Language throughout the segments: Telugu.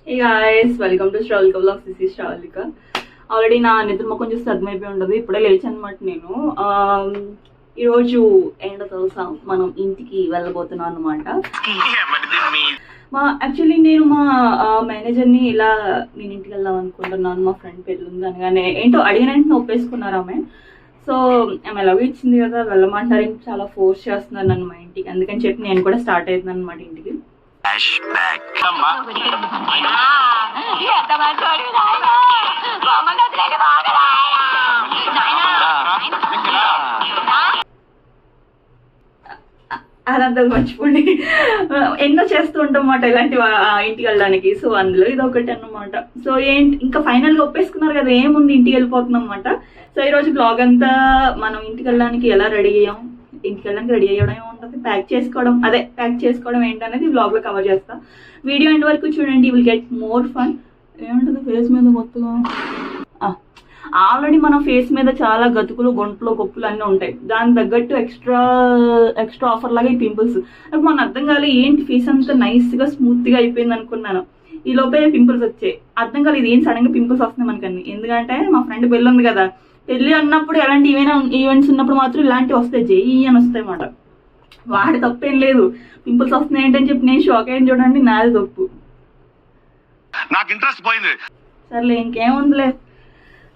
Hey guys, welcome to Shravika Vlogs. This is Shravika. Already నా నిద్ర మొక్కం చూస్తే అర్థమైపోయి ఉండదు. ఇప్పుడే లేచి అనమాట నేను. ఈరోజు ఏంటో తెలుసా, మనం ఇంటికి వెళ్ళబోతున్నాం అనమాట. యాక్చువల్లీ నేను మా మేనేజర్ని ఇలా నేను ఇంటికి వెళ్దాం అనుకుంటున్నాను, మా ఫ్రెండ్ పెళ్ళి ఉంది అనగానే ఏంటో అడిగినట్టు ఒప్పేసుకున్నారు ఆమె. సో ఆమె ఎలాగో ఇచ్చింది కదా వెళ్ళమంటారు, ఇంక చాలా ఫోర్స్ చేస్తున్నారు నన్ను మా ఇంటికి. అందుకని చెప్పి నేను కూడా స్టార్ట్ అవుతున్నాను అనమాట ఇంటికి. అదంతా మర్చిపోండి, ఎన్నో చేస్తూ ఉంటాం అన్నమాట ఇలాంటి ఇంటికి వెళ్ళడానికి. సో అందులో ఇది ఒకటి అన్నమాట. సో ఇంకా ఫైనల్ గా ఒప్పేసుకున్నారు కదా, ఏముంది ఇంటికి వెళ్ళిపోతున్నాం అన్నమాట. సో ఈ రోజు బ్లాగ్ అంతా మనం ఇంటికి వెళ్ళడానికి ఎలా రెడీ అయ్యాం, ఇంటికి వెళ్ళడానికి రెడీ అయ్యడం ఏముంటుంది, ప్యాక్ చేసుకోవడం ఏంటనేది బ్లాగ్ లో కవర్ చేస్తా. వీడియో ఎండ్ వరకు చూడండి, విల్ గెట్ మోర్ ఫన్. ఏముంటుంది ఫేస్ మీద మొత్తం ఆల్రెడీ మన ఫేస్ మీద చాలా గతుకులు, గొంట్లు, గొప్పులు అన్నీ ఉంటాయి. దాని తగ్గట్టు ఎక్స్ట్రా ఆఫర్ లాగా ఈ పింపుల్స్. నాకు మన అర్థం కాలేదు, ఏంటి ఫేస్ అంతా నైస్ గా స్మూత్ గా అయిపోయింది అనుకున్నాను. ఈ లోపే పింపుల్స్ వచ్చాయి. అర్థం కాలేదు ఏం సడన్ గా పింపుల్స్ వస్తున్నాయి మనకన్నీ. ఎందుకంటే మా ఫ్రెండ్ పెళ్ళి ఉంది కదా, పెళ్ళి అన్నప్పుడు ఎలాంటి ఈవెంట్స్ ఉన్నప్పుడు మాత్రం ఇలాంటివి వస్తాయి, జేఈ అని వస్తాయి అన్నమాట. వాడి తప్పేం లేదు, పింపుల్స్ వస్తున్నాయి ఏంటని చెప్పి నేను షాక్ అయ్యాను చూడండి, నాది తప్పు. నాకు ఇంట్రెస్ట్ పోయింది. సర్లే ఇంకేముందిలే.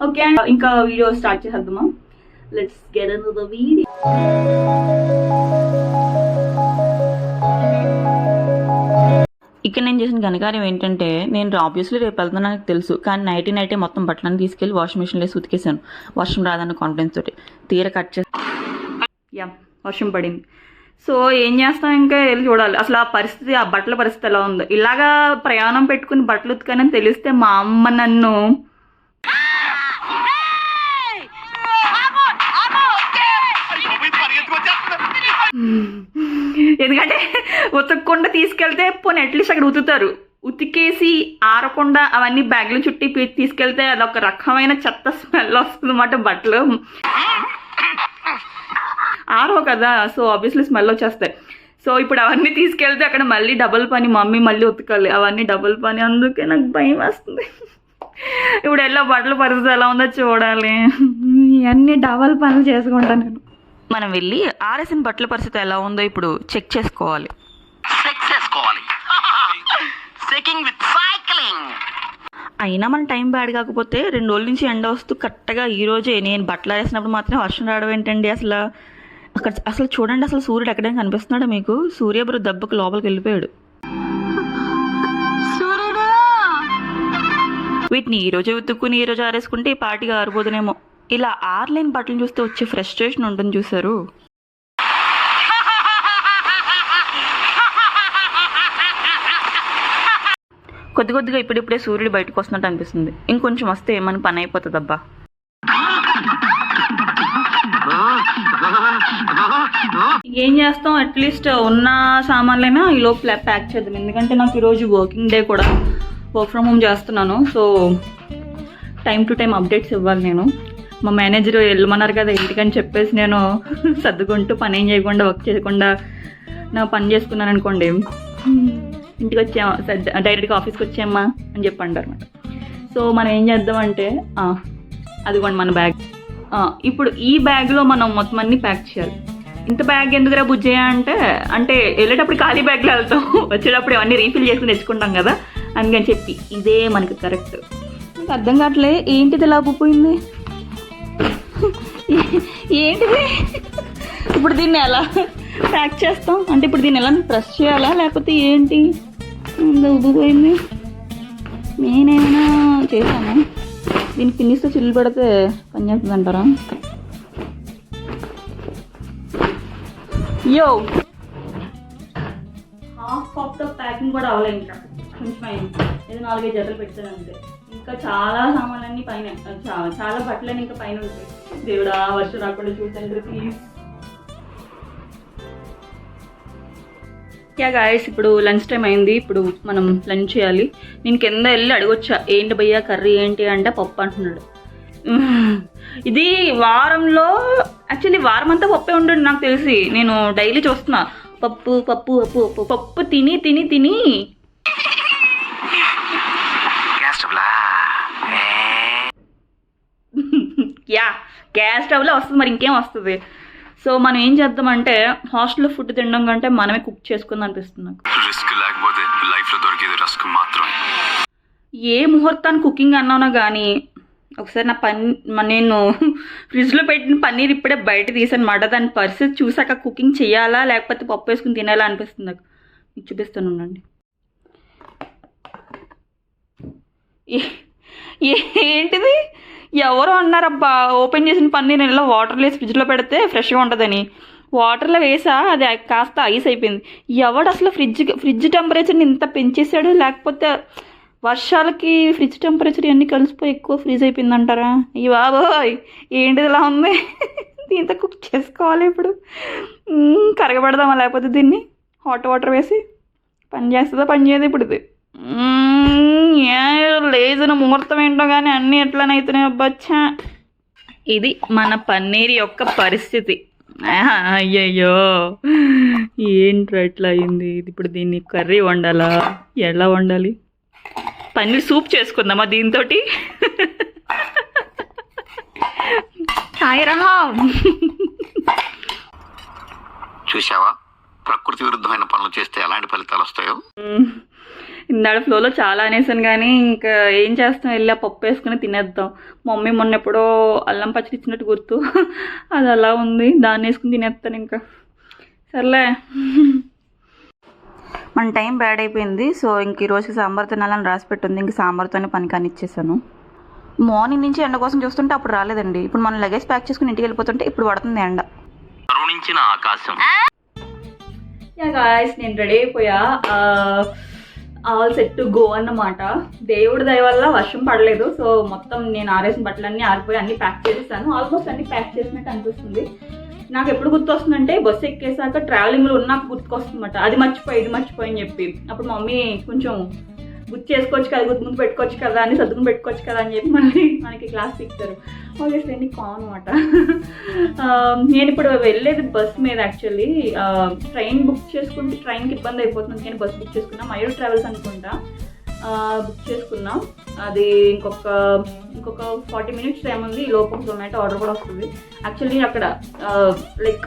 ఓకే, ఇంకా వీడియో స్టార్ట్ చేద్దామా. Let's get into the video. ఇక్కడ నేను చేసిన ఘనకార్యం ఏంటంటే, నేను ఆబ్వియస్లీ రేపు వెళ్తాను నాకు తెలుసు, కానీ నైటే మొత్తం బట్టలను తీసుకెళ్ళి వాషింగ్ మిషన్లో ఉతికేసాను, వర్షం రాదన్న కాన్ఫిడెన్స్ తోటి. తీర కట్ చేసి వర్షం పడింది. సో ఏం చేస్తాం, ఇంకా వెళ్ళి చూడాలి అసలు ఆ పరిస్థితి, ఆ బట్టల పరిస్థితి ఎలా ఉందో. ఇలాగా ప్రయాణం పెట్టుకుని బట్టలు ఉతికానని తెలిస్తే మా అమ్మ నన్ను ఎందుకంటే ఉతకకుండా తీసుకెళ్తే పోనీ అట్లీస్ట్ అక్కడ ఉతుకుతారు, ఉతికేసి ఆరకుండా అవన్నీ బ్యాగ్లు చుట్టి తీసుకెళ్తే అదొక రకమైన చెత్త స్మెల్ వస్తుంది అన్నమాట. బట్టలు ఆరో కదా, సో ఆబ్వియస్లీ స్మెల్ వచ్చేస్తాయి. సో ఇప్పుడు అవన్నీ తీసుకెళ్తే అక్కడ మళ్ళీ డబుల్ పని, మమ్మీ మళ్ళీ ఉతకాలి, అవన్నీ డబుల్ పని. అందుకే నాకు భయం వస్తుంది. ఇప్పుడు ఎలా బట్టల పరిస్థితి ఎలా ఉందో చూడాలి, ఇవన్నీ డబల్ పనులు చేసుకుంటాను నేను. మనం వెళ్ళి ఆరేసిన బట్టల పరిస్థితి ఎలా ఉందో ఇప్పుడు చెక్ చేసుకోవాలి. అయినా మన టైం బ్యాడ్ కాకపోతే 2 రోజుల నుంచి ఎండ వస్తూ కరెక్ట్గా ఈ రోజే నేను బట్టలు ఆరేసినప్పుడు మాత్రం వర్షం రావడం ఏంటండి. అసలు చూడండి, అసలు సూర్యుడు ఎక్కడైనా కనిపిస్తున్నాడా మీకు? సూర్యబ్రు దెబ్బకు లోపలికి వెళ్ళిపోయాడు. వీటిని ఈ రోజే ఉతుక్కుని ఈ రోజు ఆరేసుకుంటే ఈ పాటిగా ఆరిపోదునేమో. ఇలా ఆర్లేని బట్టలు చూస్తే వచ్చే ఫ్రస్ట్రేషన్ ఉంటుంది చూసారు. కొద్దిగా ఇప్పుడిప్పుడే సూర్యుడు బయటకు వస్తున్నట్టు అనిపిస్తుంది. ఇంకొంచెం వస్తే మన పని అయిపోతుంది అబ్బా. ఏం చేస్తాం, అట్లీస్ట్ ఉన్న సామాన్లైనా ఈ లోపు ప్యాక్ చేద్దాం. ఎందుకంటే నాకు ఈరోజు వర్కింగ్ డే కూడా, వర్క్ ఫ్రమ్ హోమ్ చేస్తున్నాను. So time to time updates ఇవ్వాలి నేను. మా మేనేజర్ వెళ్ళమన్నారు కదా ఇంటికని చెప్పేసి నేను సర్దుకుంటూ పని ఏం చేయకుండా, వర్క్ చేయకుండా నా పని చేసుకున్నాను అనుకోండి, ఇంటికి వచ్చామా డైరెక్ట్గా ఆఫీస్కి వచ్చామా అని చెప్పి అంటారు అనమాట. సో మనం ఏం చేద్దామంటే, అదిగోండి మన బ్యాగ్. ఇప్పుడు ఈ బ్యాగ్లో మనం మొత్తం అన్నీ ప్యాక్ చేయాలి. ఇంత బ్యాగ్ ఎందుకురా బుజ్జయ్యా అంటే వెళ్ళేటప్పుడు ఖాళీ బ్యాగ్లో వెళ్తాం, వచ్చేటప్పుడు అవన్నీ రీఫిల్ చేసుకుని తెచ్చుకుంటాం కదా, అందుకని చెప్పి ఇదే మనకి కరెక్ట్. మీకు అర్థం కావట్లే ఏంటిది ఇలా పోయింది, ఏంటిది? ఇప్పుడు దీన్ని ఎలా ప్యాక్ చేస్తాం అంటే, ఇప్పుడు దీన్ని ఎలా ప్రెస్ చేయాలా లేకపోతే ఏంటి? ఉబ్బిపోయింది. నేనేమైనా చేశాను, దీన్ని పిన్నిస్తే చిల్లు పెడితే పని చేస్తుంది అంటారా? హాఫ్ ఆఫ్ ద ప్యాకింగ్ కూడా అవ్వలేదు, ఇంకా కొంచెం అయింది. ఏదో 4-5 జతలు పెట్టాను అంతే. ఇంకా చాలా సామాన్లన్నీ పైన, చాలా బట్టలన్నీ ఇంకా పైన ఉంటాయి. దేవుడా వర్షం రాకుండా చూడండి ప్లీజ్. యా గాయస్, ఇప్పుడు లంచ్ టైం అయింది. ఇప్పుడు మనం లంచ్ చేయాలి. నేను కింద వెళ్ళి అడగొచ్చా, ఏంటి భయ్యా కర్రీ ఏంటి అంటే పప్పు అంటున్నాడు. ఇది వారంలో యాక్చువల్లీ వారం అంతా పప్పే ఉంటుంది నాకు తెలిసి. నేను డైలీ చూస్తున్నా పప్పు పప్పు పప్పు పప్పు తిని తిని తిని యా గ్యాస్ స్టవ్లో వస్తుంది, మరి ఇంకేం వస్తుంది. సో మనం ఏం చేద్దామంటే హాస్టల్లో ఫుడ్ తినడం కంటే మనమే కుక్ చేసుకుందాం అనిపిస్తుంది నాకు. రిస్క్ లేకపోతే లైఫ్లో దొరికేది రస్క్ మాత్రమే. ఏ ముహూర్తాన్ని కుకింగ్ అన్నానో కానీ ఒకసారి నేను ఫ్రిడ్జ్లో పెట్టిన పన్నీర్ ఇప్పుడే బయట తీసానమాట. దాని పరిస్థితి చూసాక కుకింగ్ చేయాలా లేకపోతే పప్పు వేసుకుని తినాలా అనిపిస్తుంది నాకు. మీకు చూపిస్తాను ఉండండి. ఏంటిది, ఎవరో అన్నారబ్బా ఓపెన్ చేసిన పన్నీర్ ఇలా వాటర్లో వేసి ఫ్రిడ్జ్లో పెడితే ఫ్రెష్గా ఉంటుందని. వాటర్లో వేసా అది కాస్త ఐస్ అయిపోయింది. ఎవడు అసలు ఫ్రిడ్జ్ టెంపరేచర్ని ఇంత పెంచేసాడు, లేకపోతే వర్షాలకి ఫ్రిడ్జ్ టెంపరేచర్ అన్నీ కలిసిపోయి ఎక్కువ ఫ్రీజ్ అయిపోయిందంటారా? ఈ బాబోయ్ ఏంటిది ఇలా ఉంది. దీంతో కుక్ చేసుకోవాలి ఇప్పుడు. కరగబెడదామా లేకపోతే దీన్ని హాట్ వాటర్ వేసి? పని చేస్తుందా పని చేయదు ఇప్పుడు ఇది? లేచిన ముహూర్తం ఏంటో కానీ అన్నీ ఎట్లనైతున్నాయి అబ్బచ్చా. ఇది మన పన్నీర్ యొక్క పరిస్థితి. అయ్యయ్యో ఏంట్రా ఎట్లా అయింది ఇది? ఇప్పుడు దీన్ని కర్రీ వండాలా, ఎలా వండాలి? పన్నీర్ సూప్ చేసుకుందామా దీంతో? చూసావా ప్రకృతి విరుద్ధమైన పనులు చేస్తే ఎలాంటి ఫలితాలు వస్తాయో. ఇందాడ ఫ్లోలో చాలా అనేసాను కానీ ఇంకా ఏం చేస్తాం, వెళ్ళి పప్పు వేసుకుని తినేద్దాం. మమ్మీ మొన్న ఎప్పుడో అల్లం పచ్చడి ఇచ్చినట్టు గుర్తు, అది అలా ఉంది, దాన్ని వేసుకుని తినేస్తాను ఇంకా. సర్లే మన టైం బ్యాడ్ అయిపోయింది. సో ఇంక ఈరోజు సాంబార్ తినాలని రాసి పెట్టింది. ఇంక సాంబార్తోనే పని కానిచ్చేసాను. మార్నింగ్ నుంచి ఎండ కోసం చూస్తుంటే అప్పుడు రాలేదండి. ఇప్పుడు మనం లగేజ్ ప్యాక్ చేసుకుని ఇంటికి వెళ్ళిపోతుంటే ఇప్పుడు పడుతుంది ఎండ. కరుణించిన ఆకాశం. యా గాయ్స్ నేను రెడీ అయిపోయా. ఆల్ సెట్ టు గో అన్నమాట. దేవుడి దయ వల్ల వర్షం పడలేదు. సో మొత్తం నేను ఆరేసిన బట్టలన్నీ ఆరిపోయి అన్నీ ప్యాక్ చేసేసాను. ఆల్మోస్ట్ అన్నీ ప్యాక్ చేసినట్టు అనిపిస్తుంది. నాకు ఎప్పుడు గుర్తొస్తుందంటే బస్సు ఎక్కేసాక ట్రావెలింగ్లో ఉన్నాక గుర్తుకొస్తుందన్నమాట. అది మర్చిపోయి ఇది మర్చిపోయి అని చెప్పి. అప్పుడు మమ్మీ కొంచెం గుర్తు చేసుకోవచ్చు కదా, గుర్తు ముందు పెట్టుకోవచ్చు కదా అని, సర్దుకుని పెట్టుకోవచ్చు కదా అని చెప్పి మళ్ళీ మనకి క్లాస్ ఇస్తారు. ఆబ్వియస్లీ అన్ని కామన్ అనమాట. నేను ఇప్పుడు వెళ్ళేది బస్ మీద. యాక్చువల్లీ ట్రైన్ బుక్ చేసుకుంటే ట్రైన్కి ఇబ్బంది అయిపోతుంది, నేను బస్ బుక్ చేసుకున్నా. మయూర్ ట్రావెల్స్ అనుకుంటా బుక్ చేసుకున్నాం. అది ఇంకొక 40 minutes టైం ఉంది. ఈ లోపు జొమాటో ఆర్డర్ కూడా వస్తుంది. యాక్చువల్లీ అక్కడ లైక్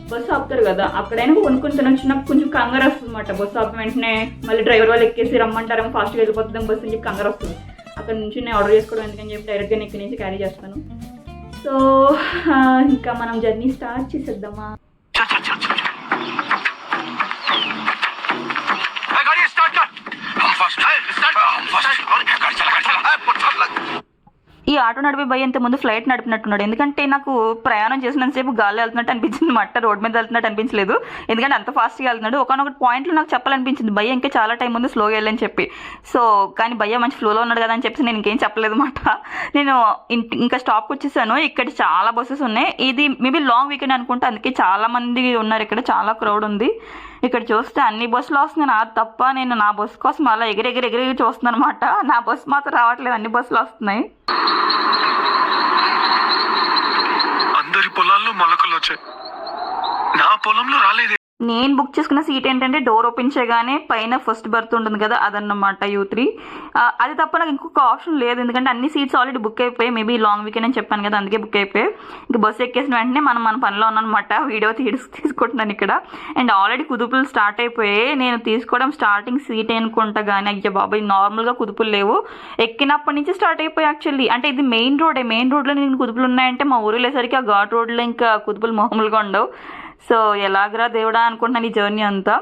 బస్సు ఆపుతారు కదా, అక్కడైనా కొనుక్కొని తినొచ్చు. నాకు కొంచెం కంగారు వస్తుంది అనమాట. బస్సు ఆపిన వెంటనే మళ్ళీ డ్రైవర్ వాళ్ళు ఎక్కేసి రమ్మంటారేమో, ఫాస్ట్గా వెళ్ళిపోతుందేమో బస్సు అని చెప్పి కంగారు వస్తుంది. అక్కడ నుంచి నేను ఆర్డర్ చేసుకోవడం ఎందుకని చెప్పి డైరెక్ట్గా నేను ఇక్కడి నుంచి క్యారీ చేస్తాను. సో ఇంకా మనం జర్నీ స్టార్ట్ చేసేద్దామా? ఈ ఆటో నడిపే భయ ఇంతకుముందు ఫ్లైట్ నడిపినట్టున్నాడు. ఎందుకంటే నాకు ప్రయాణం చేసినంతసేపు గాలి వెళ్తున్నట్టు అనిపించింది, మట్ట రోడ్ మీద వెళ్తున్నట్టు అనిపించలేదు. ఎందుకంటే అంత ఫాస్ట్గా వెళ్తున్నాడు. ఒకనొక పాయింట్లో నాకు చెప్పాలనిపించింది భయ్య ఇంకా చాలా టైం ఉంది స్లోగా వెళ్ళని చెప్పి. సో కానీ భయ్య మంచి ఫ్లోలో ఉన్నాడు కదా అని చెప్పి నేను ఇంకేం చెప్పలేదు అనమాట. నేను ఇంకా స్టాప్కి వచ్చేసాను. ఇక్కడ చాలా బస్సెస్ ఉన్నాయి. ఇది మేబీ లాంగ్ వీకెండ్ అనుకుంటా, అందుకే చాలా మంది ఉన్నారు ఇక్కడ, చాలా క్రౌడ్ ఉంది. ఇక్కడ చూస్తే అన్ని బస్సులు వస్తున్నాయి. నా తప్ప నేను నా బస్సు కోసం అలా ఎగిరి చూస్తున్నాను అనమాట. నా బస్సు మాత్రం రావట్లేదు, అన్ని బస్సులు వస్తున్నాయి. అందరి పొలాల్లో మొలకలు వచ్చాయి, నా పొలంలో రాలేదు. నేను బుక్ చేసుకున్న సీట్ ఏంటంటే డోర్ ఓపెన్ చేయగానే పైన ఫస్ట్ బర్త్ ఉంటుంది కదా, అదన్నమాట U3. అది తప్ప నాకు ఇంకొక ఆప్షన్ లేదు. ఎందుకంటే అన్ని సీట్స్ ఆల్రెడీ బుక్ అయిపోయాయి. మేబీ లాంగ్ వీకెండ్ అని చెప్పాను కదా, అందుకే బుక్ అయిపోయాయి. ఇంకా బస్సు ఎక్కేసిన వెంటనే మన పనిలో ఉన్నానమాట. వీడియో తీసుకుంటున్నాను ఇక్కడ. అండ్ ఆల్రెడీ కుదుపులు స్టార్ట్ అయిపోయాయి. నేను తీసుకోవడం స్టార్టింగ్ సీట్ అనుకుంటా, కానీ అయ్యా బాబాయ్ నార్మల్గా కుదుపులు లేవు. ఎక్కినప్పటి నుంచి స్టార్ట్ అయిపోయాయి. యాక్చువల్లీ అంటే ఇది మెయిన్ రోడ్లో నేను కుదుపులు ఉన్నాయంటే మా ఊరు వెళ్ళేసరికి ఆ ఘాట్ రోడ్లో ఇంకా కుదుపులు మామూలుగా ఉండవు. సో ఎలాగరా దేవుడా అనుకుంటున్నాను ఈ జర్నీ అంతా.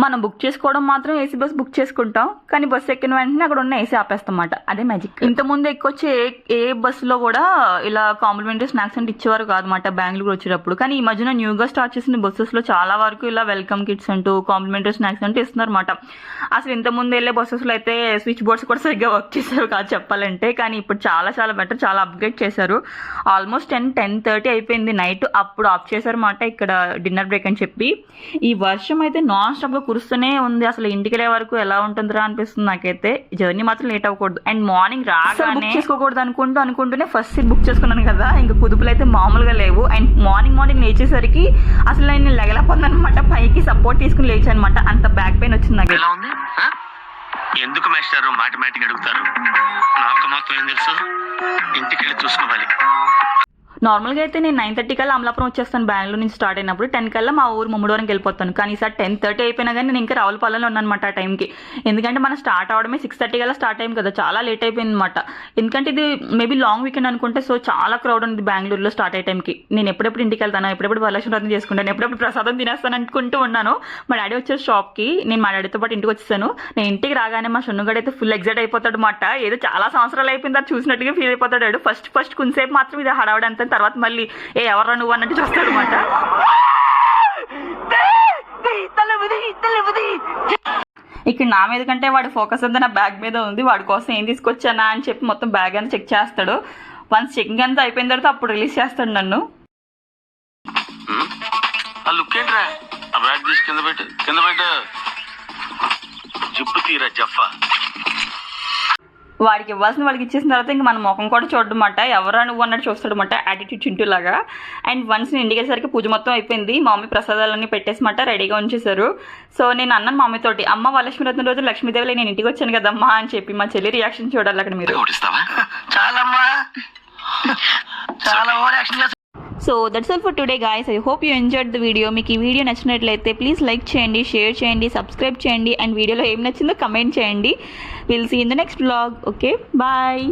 మనం బుక్ చేసుకోవడం మాత్రం ఏసీ బస్ బుక్ చేసుకుంటాం, కానీ బస్సు ఎక్కిన వెంటనే అక్కడ ఉన్న ఏసీ ఆపేస్తాం అన్నమాట. అదే మ్యాజిక్. ఇంతకుముందు ఎక్కొచ్చే ఏ బస్సులో కూడా ఇలా కాంప్లిమెంటరీ స్నాక్స్ అంటే ఇచ్చేవారు కాదన్నమాట బెంగళూరు వచ్చేటప్పుడు. కానీ ఈ మధ్యన న్యూగా స్టార్ట్ చేసిన బస్సెస్లో చాలా వరకు ఇలా వెల్కమ్ కిట్స్ అంటూ కాంప్లిమెంటరీ స్నాక్స్ అంటూ ఇస్తున్నారు అన్నమాట. అసలు ఇంతకుముందు వెళ్ళే బస్సెస్లో అయితే స్విచ్ బోర్డ్స్ కూడా సరిగ్గా వర్క్ చేసేవి కాదు చెప్పాలంటే. కానీ ఇప్పుడు చాలా బెటర్, చాలా అప్గ్రేడ్ చేశారు. ఆల్మోస్ట్ 10:30 అయిపోయింది నైట్, అప్పుడు ఆఫ్ చేశారు అన్నమాట ఇక్కడ డిన్నర్ బ్రేక్ అని చెప్పి. ఈ వర్షం అయితే నాన్ స్టాప్గా కురుస్తూనే ఉంది. అసలు ఇంటికి వెళ్ళే వరకు ఎలా ఉంటుందిరా అనిపిస్తుంది నాకైతే. జర్నీ మాత్రం లేట్ అవ్వకూడదు. అండ్ మార్నింగ్ రాగానే బుక్ చేసుకోకూడదు అనుకుంటూనే ఫస్ట్ సీట్ బుక్ చేసుకున్నాను కదా, ఇంకా కుదుపులు అయితే మామూలుగా లేవు. అండ్ మార్నింగ్ లేచేసరికి అసలు నేను లెగలేకపోతుంది అనమాట. పైకి సపోర్ట్ తీసుకుని లేచాను అనమాట. అంత బ్యాక్ పెయిన్ వచ్చింది నాకు. ఎందుకు మాస్టర్ మాథమెటిక్ అడుగుతారు? నాకు మాత్రం ఏం తెలుసు, ఇంటికి వెళ్ళి చూసుకోవాలి. నార్మల్గా అయితే నేను 9:30 కల్లా అమలాపురం వచ్చేస్తాను బెంగళూరు నుంచి స్టార్ట్ అయినప్పుడు. 10 కల్లా మా ఊరు ముమ్మడివరంకి వెళ్ళిపోతాను. కానీ ఈసారి 10:30 అయిపోయినా కానీ నేను ఇంకా రావులపాలెంలో ఉన్నాను అనమాట ఆ టైంకి. ఎందుకంటే మనం స్టార్ట్ అవడమే 6:30 కల్లా స్టార్ట్ అయ్యాం కదా, చాలా లేట్ అయిపోయింది అనమాట. ఎందుకంటే ఇది మేబీ లాంగ్ వీకెండ్ అనుకుంటే, సో చాలా క్రౌడ్ ఉంది బెంగళూరులో స్టార్ట్ అయ్యే టైంకి. నేను ఎప్పుడెప్పుడు ఇంటికి వెళ్తాను, ఎప్పుడెప్పుడు వరలక్ష్మి వ్రతం చేసుకుంటాను, ఎప్పుడెప్పుడు ప్రసాదం తినేస్తాను అనుకుంటూ ఉన్నాను. మా డాడీ వచ్చే షాప్కి, నేను మా డాడీతో పాటు ఇంటికి వచ్చేసాను. నేను ఇంటికి రాగానే మా షన్నుగాడు అయితే ఫుల్ ఎగ్జైట్ అయిపోతాడు అనమాట. ఏదో చాలా సంవత్సరాలు అయిపోయింది అది చూసినట్టుగా ఫీల్ అయిపోతాడు. ఫస్ట్ కొంతసేపు మాత్రం ఇది హడావడి అంతా, తర్వాత మళ్ళీ ఎవరా నువ్వు అన్నట్టు చూస్తాడు అనమాట. ఇక్కడ నా మీద కంటే వాడి ఫోకస్ అంతా నా బ్యాగ్ మీద ఉంది. వాడి కోసం ఏం తీసుకొచ్చానా అని చెప్పి మొత్తం బ్యాగ్ అంతా చెక్ చేస్తాడు. వన్స్ చెకింగ్ అంతా అయిపోయిన తర్వాత అప్పుడు రిలీజ్ చేస్తాడు నన్ను. ఆ లుక్ ఏంట్రా, ఆ బ్యాగ్ తీసి కింద పెట్టు జిప్పు తీరా జఫా. వాడికి ఇవ్వాల్సిన వాడికి ఇచ్చేసిన తర్వాత ఇంకా మన ముఖం కూడా చూడమాట, ఎవరా నువ్వు అన్నట్టు చూస్తాడనమాట, యాటిట్యూడ్ చింటూ లాగా. అండ్ వన్స్ నేను ఇంటికి వెళ్ళేసరికి పూజ మొత్తం అయిపోయింది. మా మమ్మీ ప్రసాదాలన్నీ పెట్టేసమాట రెడీగా ఉంచేశారు. సో నేను అన్నాను మా మమ్మీతోటి, అమ్మ వరలక్ష్మి వ్రతం రోజు లక్ష్మీదేవిలో నేను ఇంటికి వచ్చాను కదమ్మా అని చెప్పి. మా చెల్లి రియాక్షన్ చూడాలి అక్కడ మీరు. So that's all for today guys. I hope you enjoyed the video. మీకు ఈ వీడియో నచ్చినట్లయితే ప్లీజ్ లైక్ చేయండి, షేర్ చేయండి, సబ్స్క్రైబ్ చేయండి. అండ్ వీడియోలో ఏం నచ్చిందో కమెంట్ చేయండి. Will see in the next vlog. Okay, bye.